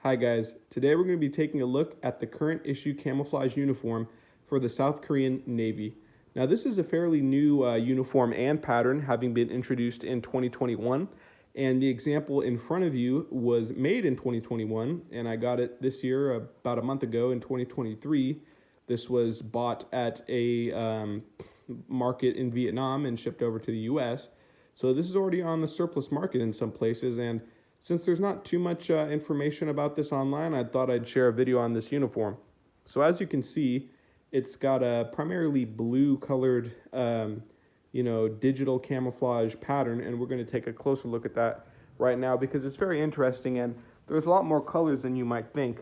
Hi guys, today we're going to be taking a look at the current issue camouflage uniform for the South Korean Navy. Now this is a fairly new uniform and pattern, having been introduced in 2021, and the example in front of you was made in 2021, and I got it this year about a month ago in 2023. This was bought at a market in Vietnam and shipped over to the US. So this is already on the surplus market in some places, and since there's not too much information about this online, I thought I'd share a video on this uniform. So as you can see, it's got a primarily blue colored, digital camouflage pattern, and we're going to take a closer look at that right now because it's very interesting and there's a lot more colors than you might think.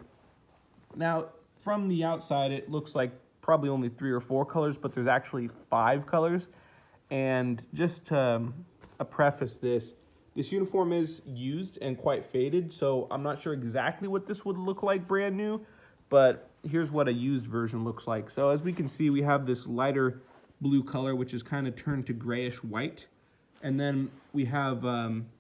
Now, from the outside, it looks like probably only 3 or 4 colors, but there's actually 5 colors. And just to preface this uniform is used and quite faded, so I'm not sure exactly what this would look like brand new, but here's what a used version looks like. So as we can see, we have this lighter blue color, which is kind of turned to grayish white. And then we have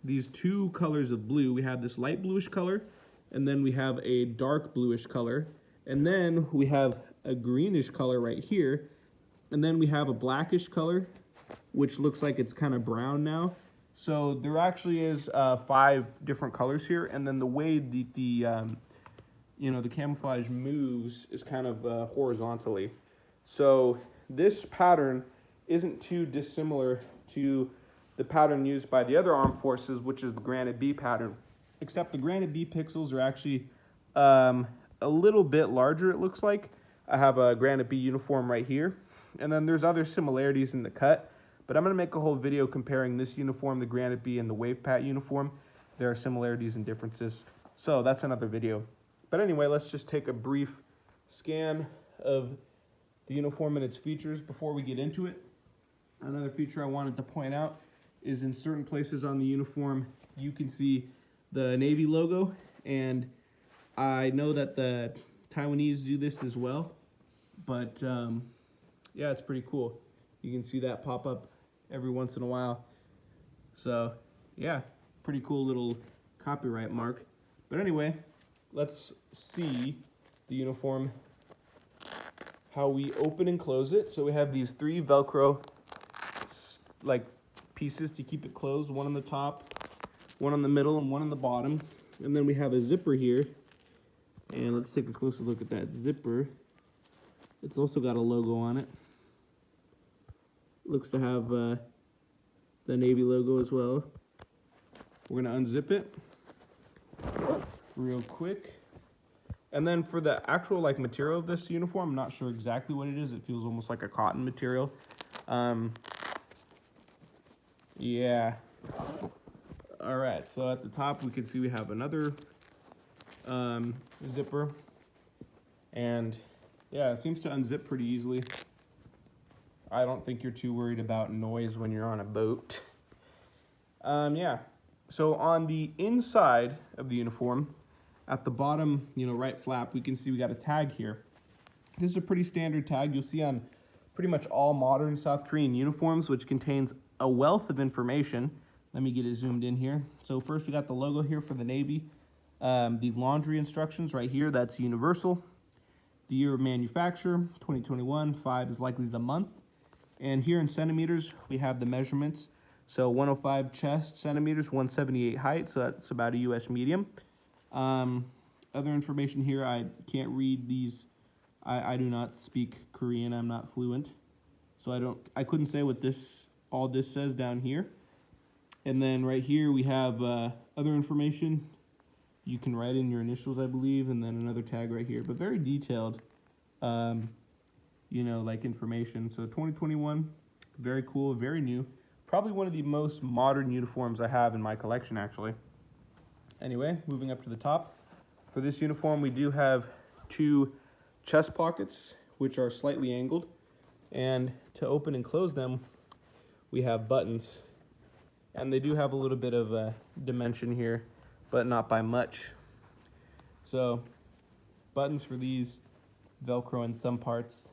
these 2 colors of blue. We have this light bluish color, and then we have a dark bluish color. And then we have a greenish color right here. And then we have a blackish color, which looks like it's kind of brown now. So there actually is 5 different colors here, and then the way the camouflage moves is kind of horizontally. So this pattern isn't too dissimilar to the pattern used by the other armed forces, which is the Granite B pattern, except the Granite B pixels are actually a little bit larger, it looks like. I have a Granite B uniform right here, and then there's other similarities in the cut. But I'm going to make a whole video comparing this uniform, the Granite B, and the Wave Pat uniform. There are similarities and differences. So that's another video. But anyway, let's just take a brief scan of the uniform and its features before we get into it. Another feature I wanted to point out is in certain places on the uniform, you can see the Navy logo. And I know that the Taiwanese do this as well. But yeah, it's pretty cool. You can see that pop up every once in a while. So yeah, pretty cool little copyright mark. But anyway, let's see the uniform, how we open and close it. So we have these 3 Velcro like pieces to keep it closed, one on the top, one on the middle, and one on the bottom. And then we have a zipper here. And let's take a closer look at that zipper. It's also got a logo on it. Looks to have the Navy logo as well. We're going to unzip it real quick. And then for the actual material of this uniform, I'm not sure exactly what it is. It feels almost like a cotton material. Yeah. All right, so at the top we can see we have another zipper. And yeah, it seems to unzip pretty easily. I don't think you're too worried about noise when you're on a boat. Yeah, so on the inside of the uniform, at the bottom, right flap, we can see we got a tag here. This is a pretty standard tag you'll see on pretty much all modern South Korean uniforms, which contains a wealth of information. Let me get it zoomed in here. So first we got the logo here for the Navy. The laundry instructions right here, that's universal. The year of manufacture, 2021, 5 is likely the month. And here in centimeters, we have the measurements. So 105 chest centimeters, 178 height, so that's about a US medium. Other information here, I can't read these. I do not speak Korean, I'm not fluent. So I couldn't say what all this says down here. And then right here we have other information. You can write in your initials, I believe, and then another tag right here, but very detailed. Information. So 2021, very cool, very new. Probably one of the most modern uniforms I have in my collection, actually. Anyway, moving up to the top. For this uniform, we do have 2 chest pockets, which are slightly angled. And to open and close them, we have buttons. And they do have a little bit of a dimension here, but not by much. So, buttons for these, Velcro in some parts.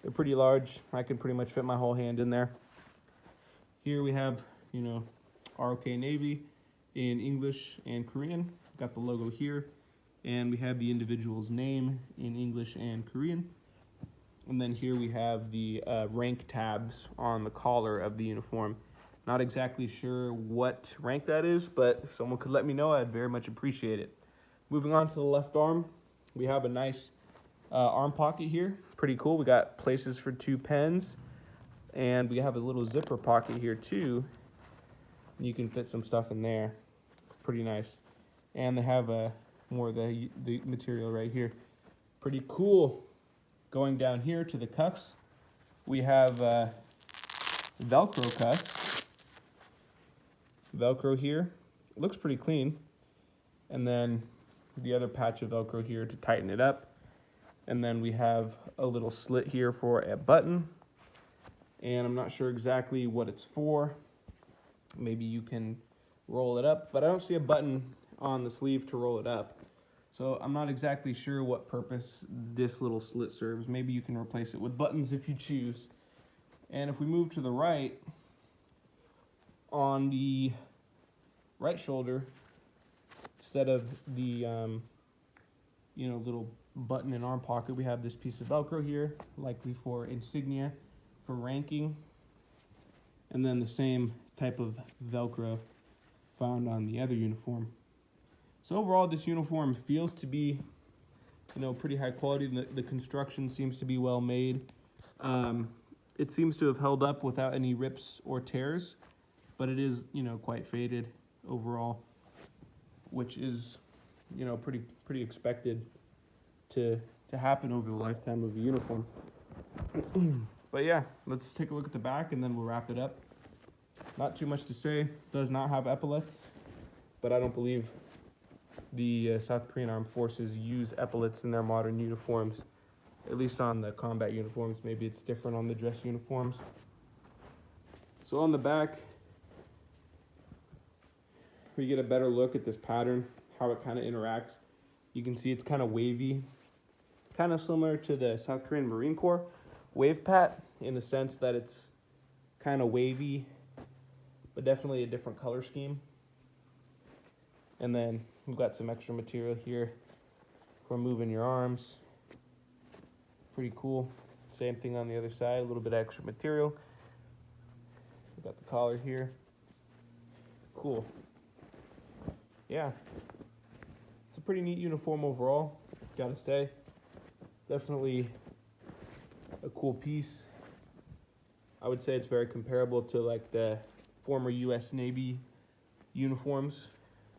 They're pretty large. I can pretty much fit my whole hand in there. Here we have, ROK Navy in English and Korean. Got the logo here. And we have the individual's name in English and Korean. And then here we have the rank tabs on the collar of the uniform. Not exactly sure what rank that is, but if someone could let me know, I'd very much appreciate it. Moving on to the left arm, we have a nice arm pocket here. Pretty cool. We got places for 2 pens, and we have a little zipper pocket here too. You can fit some stuff in there. Pretty nice. And they have more of the material right here. Pretty cool. Going down here to the cuffs, we have Velcro cuffs. Velcro here. Looks pretty clean. And then the other patch of Velcro here to tighten it up. And then we have a little slit here for a button. And I'm not sure exactly what it's for. Maybe you can roll it up, but I don't see a button on the sleeve to roll it up. So I'm not exactly sure what purpose this little slit serves. Maybe you can replace it with buttons if you choose. And if we move to the right, on the right shoulder, instead of the little button and arm pocket, we have this piece of Velcro here, likely for insignia, for ranking, and then the same type of Velcro found on the other uniform. So overall, this uniform feels to be, pretty high quality. The construction seems to be well made. It seems to have held up without any rips or tears, but it is, quite faded overall, which is, pretty expected to happen over the lifetime of a uniform. But yeah, let's take a look at the back and then we'll wrap it up. Not too much to say. Does not have epaulets, but I don't believe the South Korean Armed Forces use epaulets in their modern uniforms, at least on the combat uniforms. Maybe it's different on the dress uniforms. So on the back, we get a better look at this pattern, how it kind of interacts. You can see it's kind of wavy, kind of similar to the South Korean Marine Corps wave pat, in the sense that it's kind of wavy, but definitely a different color scheme. And then we've got some extra material here for moving your arms. Pretty cool. Same thing on the other side, a little bit of extra material. We've got the collar here. Cool. Yeah. It's a pretty neat uniform overall, gotta say. Definitely a cool piece. I would say it's very comparable to like the former U.S. Navy uniforms,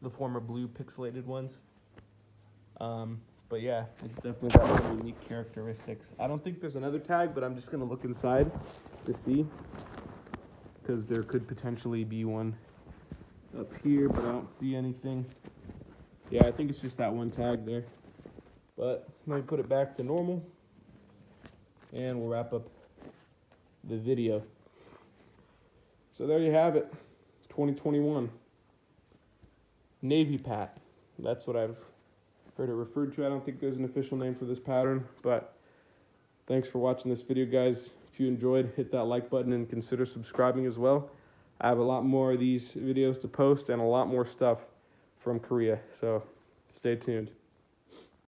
the former blue pixelated ones. But yeah, it's definitely got some unique characteristics. I don't think there's another tag, but I'm just gonna look inside to see, because there could potentially be one up here, but I don't see anything. Yeah, I think it's just that one tag there. But let me put it back to normal, and we'll wrap up the video. So there you have it, 2021 Navy Pat. That's what I've heard it referred to. I don't think there's an official name for this pattern, but thanks for watching this video, guys. If you enjoyed, hit that like button and consider subscribing as well. I have a lot more of these videos to post and a lot more stuff from Korea, so stay tuned.